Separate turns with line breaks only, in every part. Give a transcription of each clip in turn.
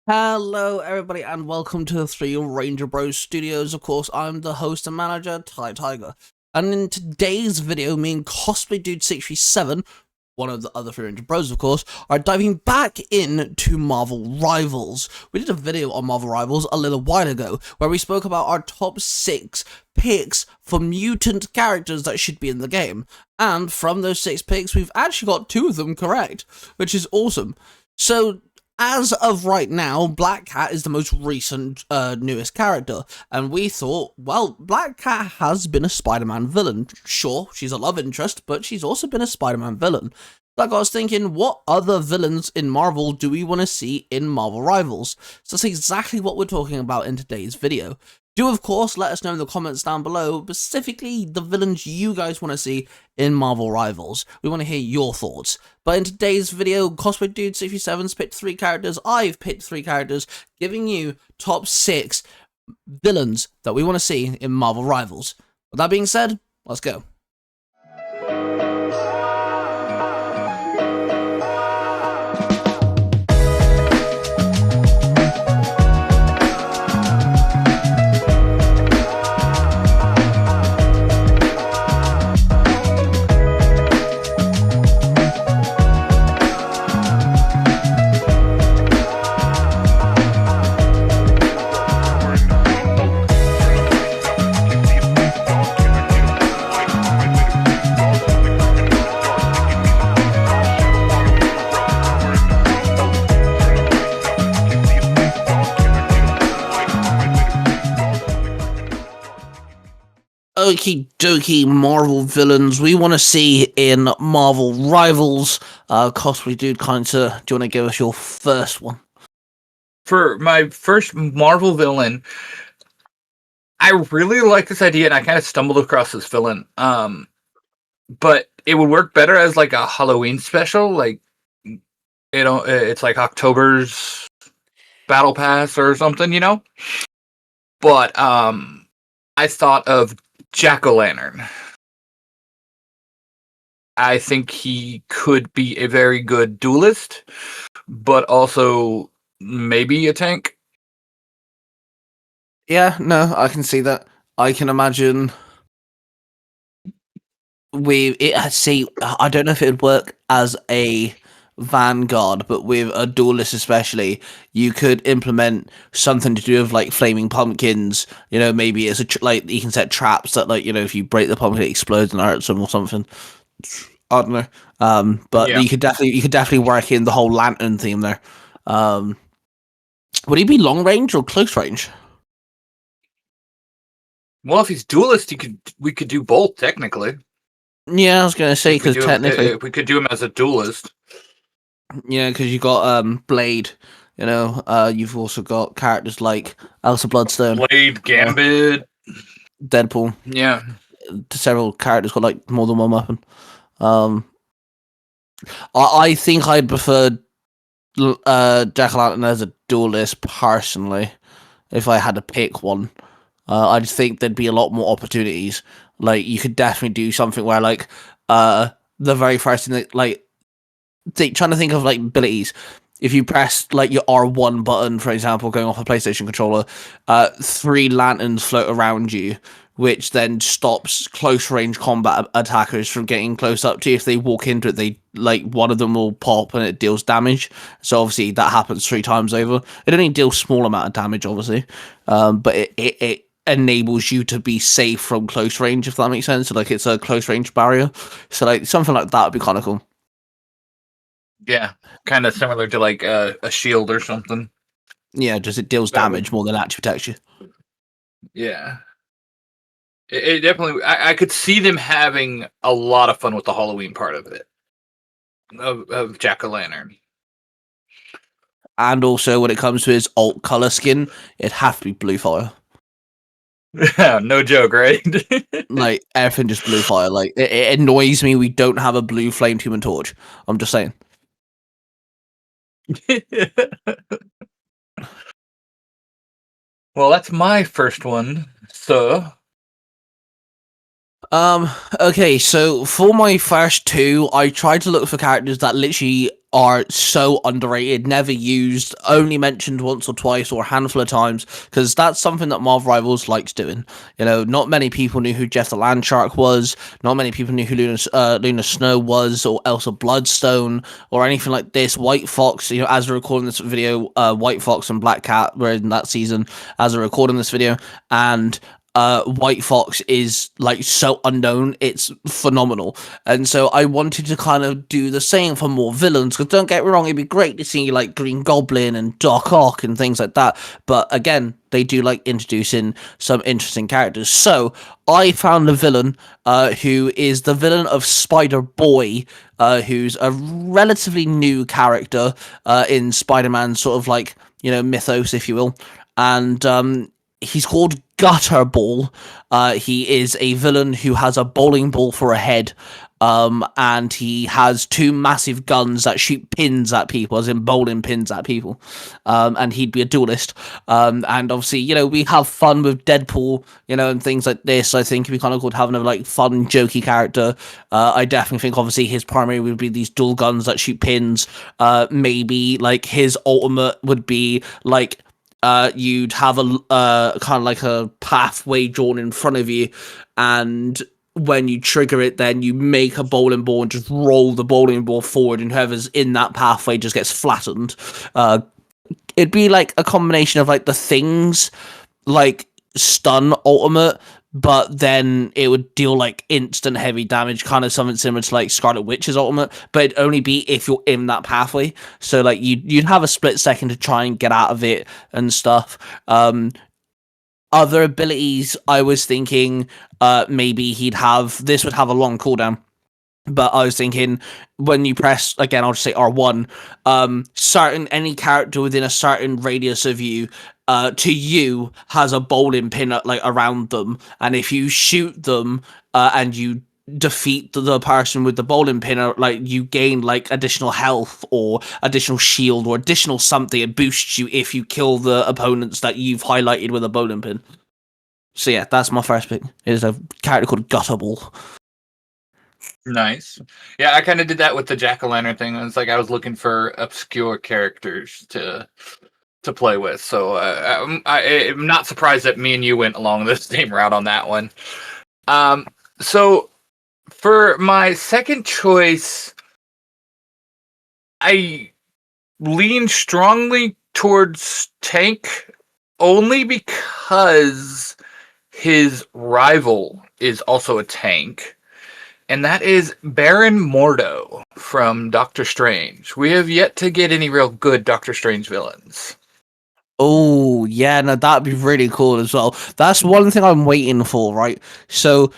Hello, everybody, and welcome to the Three Ranger Bros Studios. Of course, I'm the host and manager, Tai Tiger. And in today's video, me and Cosplay Dude 637, one of the other Three Ranger Bros, of course, are diving back into Marvel Rivals. We did a video on Marvel Rivals a little while ago, where we spoke about our top 6 picks for mutant characters that should be in the game. And from those 6 picks, we've actually got 2 of them correct, which is awesome. So, as of right now, Black Cat is the most recent, newest character, and we thought, well, Black Cat has been a Spider-Man villain. Sure, she's a love interest, but she's also been a Spider-Man villain. That got us thinking, what other villains in Marvel do we want to see in Marvel Rivals? So that's exactly what we're talking about in today's video. Do, of course, let us know in the comments down below, specifically the villains you guys want to see in Marvel Rivals. We want to hear your thoughts. But in today's video, Cosplay Dude 67's picked 3 characters, I've picked 3 characters, giving you top 6 villains that we want to see in Marvel Rivals. With that being said, let's go. Okie dokie Marvel villains we want to see in Marvel Rivals. Cosplay Dude, do you want to give us your first one?
For my first Marvel villain, I really like this idea, and I kind of stumbled across this villain. But it would work better as like a Halloween special, like it's like October's Battle Pass or something, But I thought of Jack-o'-lantern. I think he could be a very good duelist, but also maybe a tank.
Yeah, no, I can see that. I can imagine I don't know if it would work as a Vanguard, but with a duelist especially, you could implement something to do with like flaming pumpkins. Maybe it's like you can set traps that, like, if you break the pumpkin, it explodes and hurts them or something. I don't know. But yeah. you could definitely work in the whole lantern theme there. Would he be long range or close range?
Well, if he's duelist, we could do both technically.
Yeah, I was gonna say, because technically
we could do him as a duelist.
Yeah, because you got Blade. You've also got characters like Elsa Bloodstone,
Blade, Gambit,
Deadpool.
Yeah,
several characters got like more than one weapon. I think I'd prefer Jack-o'-lantern as a duelist personally. If I had to pick one, I just think there'd be a lot more opportunities. Like, you could definitely do something where, like, the very first thing that, like, trying to think of like abilities. If you press like your R1 button, for example, going off a PlayStation controller, 3 lanterns float around you, which then stops close range combat attackers from getting close up to you. If they walk into it, they one of them will pop and it deals damage. So obviously that happens 3 times over. It only deals small amount of damage, obviously, but it enables you to be safe from close range, if that makes sense. So like, it's a close range barrier. So like something like that would be kind of cool.
Yeah, kind of similar to like a shield or something.
Yeah, just it deals damage more than actually protects you.
Yeah. It definitely, I could see them having a lot of fun with the Halloween part of it, of Jack-o'-lantern.
And also, when it comes to his alt color skin, it'd have to be blue fire.
Yeah, no joke, right?
Like, everything just blue fire. Like, it annoys me we don't have a blue flamed Human Torch. I'm just saying.
Well, that's my first one, so...
Okay, so for my first two, I tried to look for characters that literally are so underrated, never used, only mentioned once or twice or a handful of times, because that's something that Marvel Rivals likes doing. You know, not many people knew who Jeff the Landshark was, not many people knew who Luna Snow was, or Elsa Bloodstone, or anything like this. White Fox, you know, as we're recording this video, White Fox and Black Cat were in that season as we're recording this video, and White Fox is like so unknown, it's phenomenal. And so I wanted to kind of do the same for more villains, because don't get me wrong, it'd be great to see like Green Goblin and Doc Ock and things like that, but again, they do like introducing some interesting characters. So I found a villain who is the villain of Spider Boy, who's a relatively new character in Spider-Man sort of like, you know, mythos, if you will. And he's called Gutter Ball. He is a villain who has a bowling ball for a head, and he has two massive guns that shoot pins at people, as in bowling pins at people. And he'd be a duelist. And obviously, you know, we have fun with Deadpool, you know, and things like this. I think it'd be kind of cool having a like fun, jokey character. I definitely think obviously his primary would be these dual guns that shoot pins. Maybe like his ultimate would be like you'd have a kind of like a pathway drawn in front of you, and when you trigger it, then you make a bowling ball and just roll the bowling ball forward, and whoever's in that pathway just gets flattened. It'd be like a combination of like the Things, like stun ultimate, but then it would deal like instant heavy damage, kind of something similar to like Scarlet Witch's ultimate, but it'd only be if you're in that pathway. So like you'd have a split second to try and get out of it and stuff. Other abilities, I was thinking maybe this would have a long cooldown. But I was thinking, when you press, again, I'll just say R1, any character within a certain radius of you, to you, has a bowling pin like around them, and if you shoot them, and you defeat the person with the bowling pin, like you gain like additional health or additional shield or additional something. It boosts you if you kill the opponents that you've highlighted with a bowling pin. So yeah, that's my first pick. It is a character called Gutterball.
Nice. Yeah, I kind of did that with the Jack-o'-lantern thing. It's like I was looking for obscure characters to play with. So I'm not surprised that me and you went along the same route on that one. So for my second choice, I lean strongly towards Tank, only because his rival is also a tank. And that is Baron Mordo from Doctor Strange. We have yet to get any real good Doctor Strange villains.
Oh, yeah, no, that'd be really cool as well. That's one thing I'm waiting for, right? So,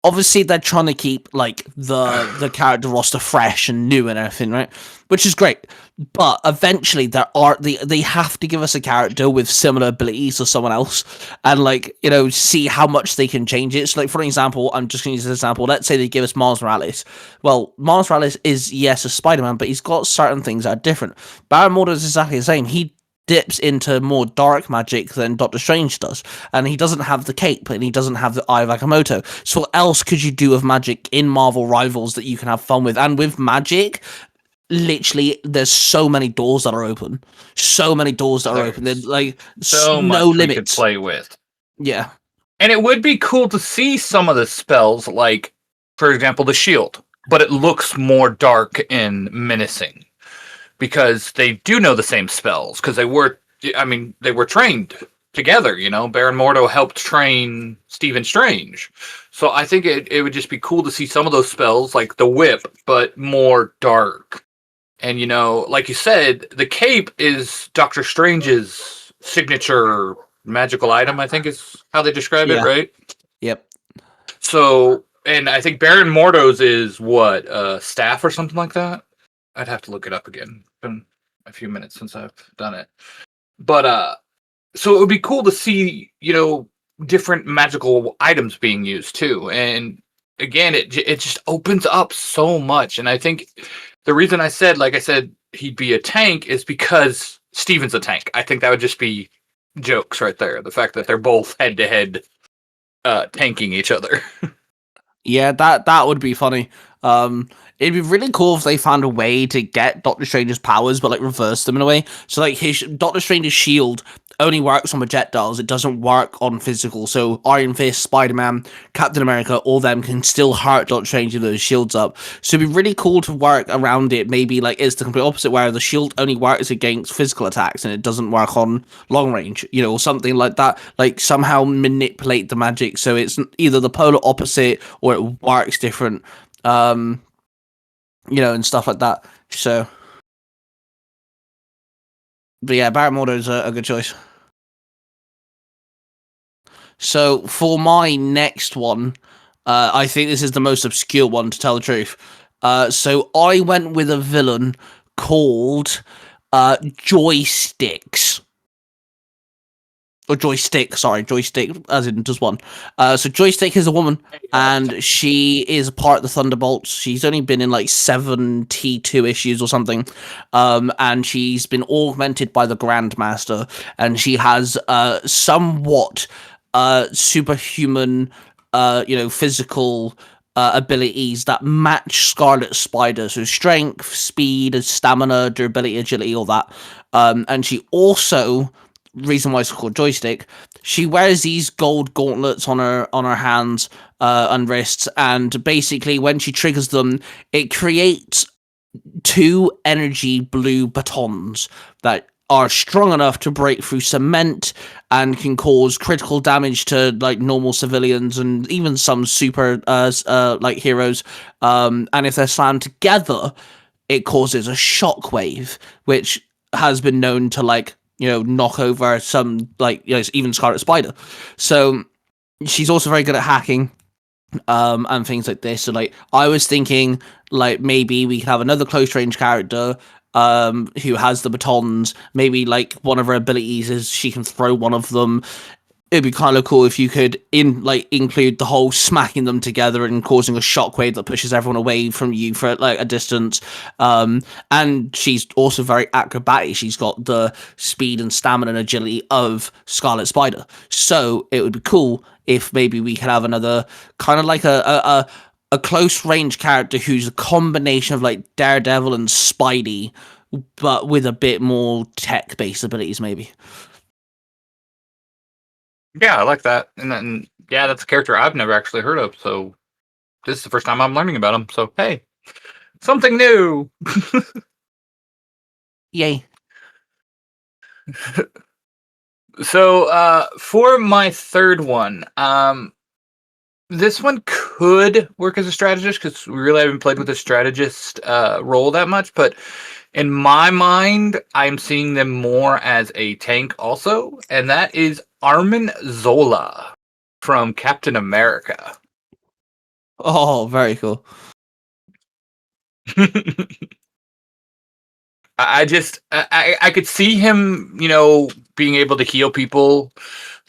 obviously, they're trying to keep, like, the character roster fresh and new and everything, right? Which is great. But eventually, they have to give us a character with similar abilities to someone else, and like, you know, see how much they can change it. So, like, for example, I'm just going to use this example. Let's say they give us Miles Morales. Well, Miles Morales is, yes, a Spider-Man, but he's got certain things that are different. Baron Mordo is exactly the same. He dips into more dark magic than Doctor Strange does, and he doesn't have the cape, and he doesn't have the Eye of Agamotto. So what else could you do with magic in Marvel Rivals that you can have fun with? And with magic, literally, there's so many doors that are open. So many doors that are open. There's like
so
no
much
limits
we could play with.
Yeah.
And it would be cool to see some of the spells, like, for example, the shield, but it looks more dark and menacing because they do know the same spells, because they were trained together, you know. Baron Mordo helped train Stephen Strange. So I think it would just be cool to see some of those spells, like the whip, but more dark. And, you know, like you said, the cape is Doctor Strange's signature magical item, I think is how they describe it, right?
Yep.
So, and I think Baron Mordo's is what, staff or something like that? I'd have to look it up again. It's been a few minutes since I've done it. But, so it would be cool to see, you know, different magical items being used too. And again, it just opens up so much. And I think the reason I said he'd be a tank is because Steven's a tank. I think that would just be jokes right there. The fact that they're both head to head tanking each other.
Yeah, that would be funny. It'd be really cool if they found a way to get Doctor Strange's powers, but like reverse them in a way. So like his Doctor Strange's shield only works on projectiles; it doesn't work on physical. So Iron Fist, Spider Man, Captain America, all them can still hurt Doctor Strange with those shields up. So it'd be really cool to work around it. Maybe like it's the complete opposite, where the shield only works against physical attacks and it doesn't work on long range. Or something like that. Like somehow manipulate the magic so it's either the polar opposite or it works different. And stuff like that. So, but yeah, Barrett Mordo is a good choice. So for my next one, I think this is the most obscure one, to tell the truth. So I went with a villain called Joysticks. Or Joystick, sorry, Joystick, as in just one. So Joystick is a woman, and she is part of the Thunderbolts. She's only been in like 72 issues or something, and she's been augmented by the Grandmaster, and she has somewhat superhuman, physical abilities that match Scarlet Spider. So strength, speed, stamina, durability, agility, all that. And she also, reason why it's called Joystick, she wears these gold gauntlets on her hands and wrists, and basically when she triggers them, it creates 2 energy blue batons that are strong enough to break through cement and can cause critical damage to like normal civilians and even some super like heroes. And if they're slammed together, it causes a shockwave, which has been known to like knock over some like even Scarlet Spider. So she's also very good at hacking and things like this. So like I was thinking like maybe we could have another close range character who has the batons. Maybe like one of her abilities is she can throw one of them. It'd be kind of cool if you could include the whole smacking them together and causing a shockwave that pushes everyone away from you for like a distance. And she's also very acrobatic. She's got the speed and stamina and agility of Scarlet Spider. So it would be cool if maybe we could have another kind of like a close range character who's a combination of like Daredevil and Spidey, but with a bit more tech based abilities maybe.
Yeah, I like that. And then, yeah, that's a character I've never actually heard of. So this is the first time I'm learning about him. So, hey, something new.
Yay.
So, for my third one, this one could work as a strategist because we really haven't played with a strategist role that much. But in my mind, I'm seeing them more as a tank also. And that is Armin Zola from Captain America.
Oh, very cool.
I could see him, being able to heal people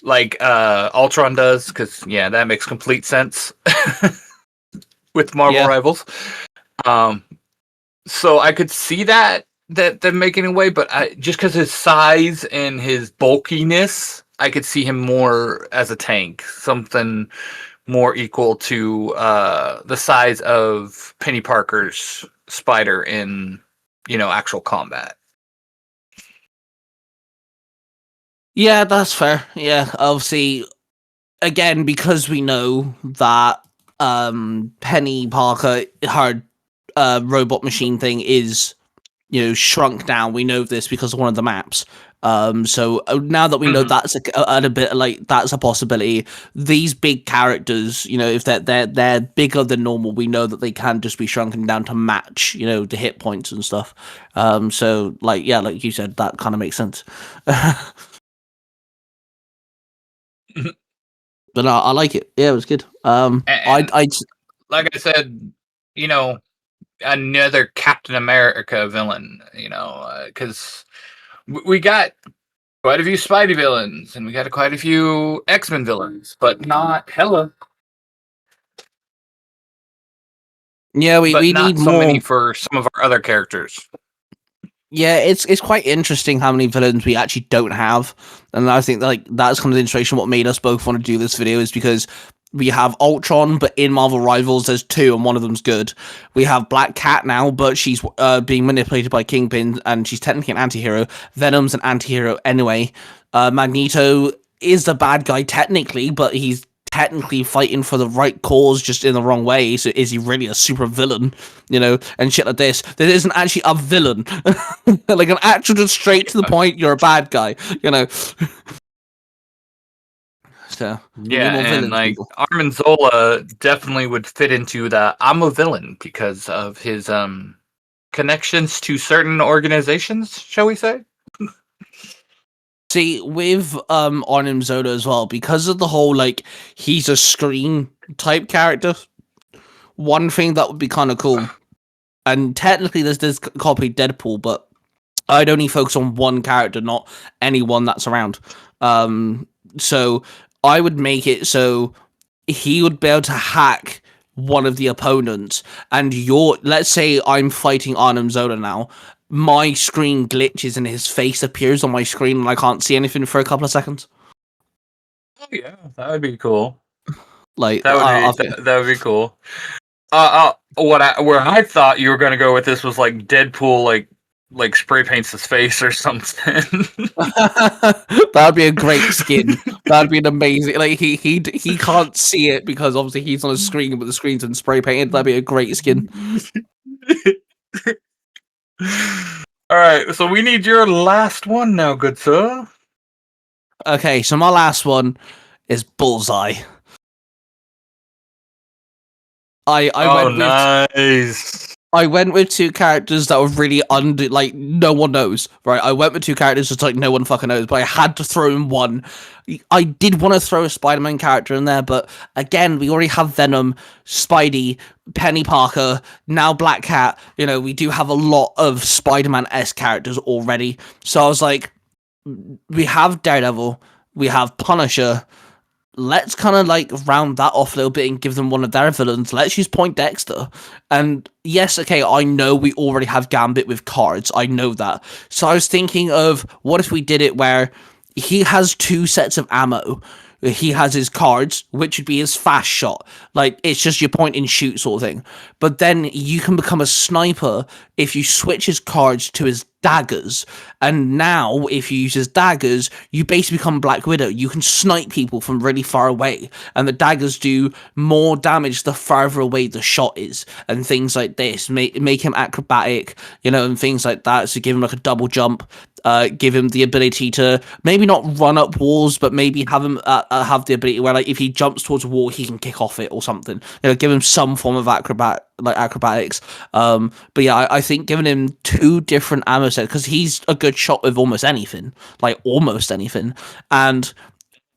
like Ultron does, because that makes complete sense with Marvel Rivals. So I could see that them making a way, but just because his size and his bulkiness, I could see him more as a tank, something more equal to the size of Penny Parker's Spider in actual combat.
Yeah, that's fair. Yeah, obviously, again, because we know that Penny Parker, her robot machine thing is shrunk down. We know this because of one of the maps. So now that we know that's a bit like that's a possibility, these big characters, if they're bigger than normal, we know that they can just be shrunken down to match, the hit points and stuff. So like you said, that kind of makes sense. But I like it. Yeah, it was good.
I like I said, another Captain America villain, because we got quite a few Spidey villains, and we got quite a few X-Men villains, but not hella.
Yeah, we need
so
more.
Many for some of our other characters.
Yeah, it's quite interesting how many villains we actually don't have, and I think like that's kind of the inspiration what made us both want to do this video is because We have Ultron, but in Marvel Rivals, there's two, and one of them's good. We have Black Cat now, but she's being manipulated by Kingpin, and she's technically an anti-hero. Venom's an anti-hero anyway. Magneto is the bad guy technically, but he's technically fighting for the right cause, just in the wrong way. So is he really a super villain? And shit like this. There isn't actually a villain, like an actual, just straight to the point. You're a bad guy. So
yeah, and like Armin Zola definitely would fit into the I'm a villain because of his connections to certain organizations, shall we say?
See, with Arnim Zola as well, because of the whole like he's a screen type character. One thing that would be kind of cool, and technically this copy Deadpool, but I'd only focus on one character, not anyone that's around. So I would make it so he would be able to hack one of the opponents, and let's say I'm fighting Arnim Zola now. My screen glitches and his face appears on my screen and I can't see anything for a couple of seconds.
Oh yeah, that would be cool.
Like
that would be cool. Where I thought you were gonna go with this was like Deadpool, like spray paints his face or something.
That'd be a great skin. That'd be an amazing. Like he can't see it because obviously he's on a screen, but the screen's been spray painted. That'd be a great skin.
All right, so we need your last one now, good sir.
Okay, so my last one is Bullseye.
Nice.
I went with two characters that were really like no one knows, right? I went with two characters just like no one fucking knows, but I had to throw in one. I did want to throw a Spider-Man character in there, but again, we already have Venom, Spidey, Penny Parker, now Black Cat. We do have a lot of Spider-Man-esque characters already. So I was like, we have Daredevil, we have Punisher. Let's kind of like round that off a little bit and give them one of their villains. Let's use Point Dexter. And yes, okay, I know we already have Gambit with cards. I know that. So I was thinking of, what if we did it where he has two sets of ammo? He has his cards, which would be his fast shot. Like, it's just your point and shoot sort of thing. But then you can become a sniper if you switch his cards to his daggers. And now, if you use his daggers, you basically become Black Widow. You can snipe people from really far away. And the daggers do more damage the farther away the shot is. And things like this. Make him acrobatic, and things like that. So give him like a double jump. Give him the ability to maybe not run up walls, but maybe have him have the ability where, like, if he jumps towards a wall, he can kick off it or something. Give him some form of acrobatics. But yeah, I think giving him two different ammo sets, because he's a good shot with almost anything, and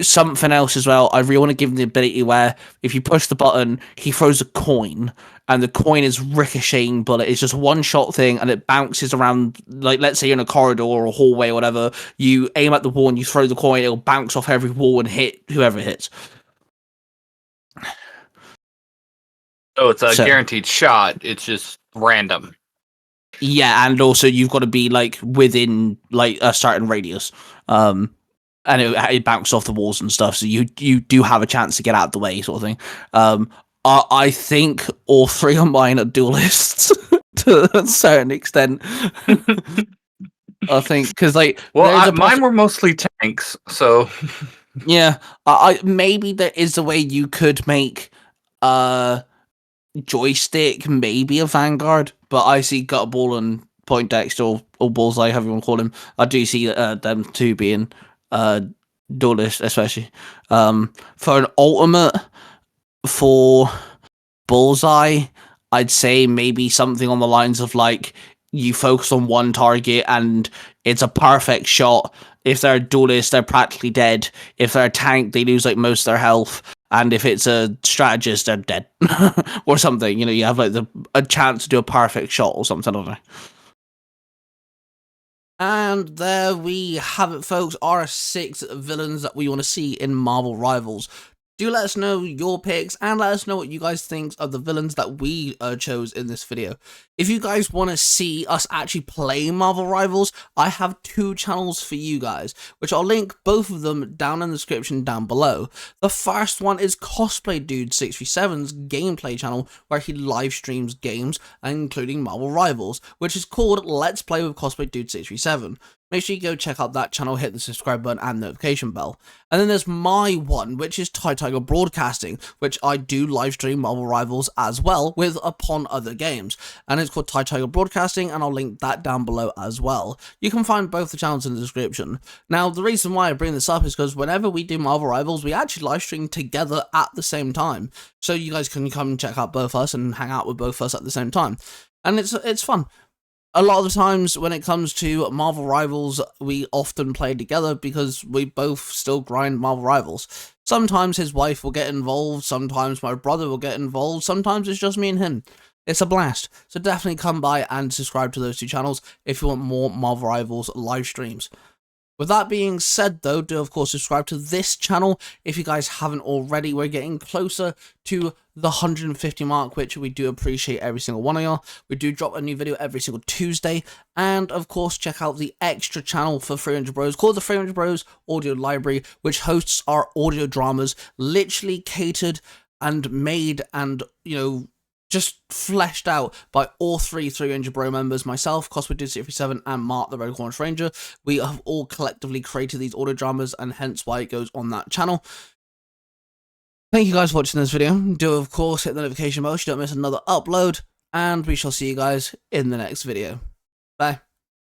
something else as well. I really want to give him the ability where if you push the button, he throws a coin, and the coin is ricocheting bullet. It's just one shot thing, and it bounces around. Like, let's say you're in a corridor or a hallway or whatever, you aim at the wall and you throw the coin, it'll bounce off every wall and hit whoever hits.
So it's a guaranteed shot. It's just random.
Yeah, and also you've got to be like within like a certain radius. And it bounces off the walls and stuff, so you do have a chance to get out of the way, sort of thing. I think all three of mine are duelists to a certain extent. I think because mine
were mostly tanks, so
yeah. Maybe there is a way you could make joystick maybe a Vanguard, but I see Gutball and Point Dexter or Bullseye, however you want to call him. I do see them two being duelist, especially for an ultimate for Bullseye. I'd say maybe something on the lines of like you focus on one target and it's a perfect shot. If they're a duelist, they're practically dead. If they're a tank, they lose like most of their health. And if it's a strategist, they're dead or something. You have like a chance to do a perfect shot or something. I don't know. And there we have it, folks. Our 6 villains that we want to see in Marvel Rivals. Do let us know your picks and let us know what you guys think of the villains that we chose in this video. If you guys want to see us actually play Marvel Rivals, I have 2 channels for you guys, which I'll link both of them down in the description down below. The first one is Cosplay Dude 637's gameplay channel, where he live streams games, including Marvel Rivals, which is called Let's Play with Cosplay Dude 637. Make sure you go check out that channel, hit the subscribe button and notification bell. And then there's my one, which is Tai Tiger Broadcasting, which I do live stream Marvel Rivals as well with upon other games. And it's called Tai Tiger Broadcasting, and I'll link that down below as well. You can find both the channels in the description. Now, the reason why I bring this up is because whenever we do Marvel Rivals, we actually live stream together at the same time. So you guys can come and check out both us and hang out with both us at the same time. And it's fun. A lot of the times when it comes to Marvel Rivals, we often play together because we both still grind Marvel Rivals. Sometimes his wife will get involved, sometimes my brother will get involved, sometimes it's just me and him. It's a blast. So definitely come by and subscribe to those 2 channels if you want more Marvel Rivals live streams. With that being said though, do of course subscribe to this channel if you guys haven't already. We're getting closer to the 150 mark, which we do appreciate every single one of y'all. We do drop a new video every single Tuesday, and of course check out the extra channel for 300 Bros called the 300 Bros Audio Library, which hosts our audio dramas, literally catered and made and, you know, just fleshed out by all 300 Bro members, myself, Cosplay Dude 637, and Mark the Red Cornish Ranger. We have all collectively created these audio dramas, and hence why it goes on that channel. Thank you guys for watching this video. Do of course hit the notification bell so you don't miss another upload, and we shall see you guys in the next video. Bye.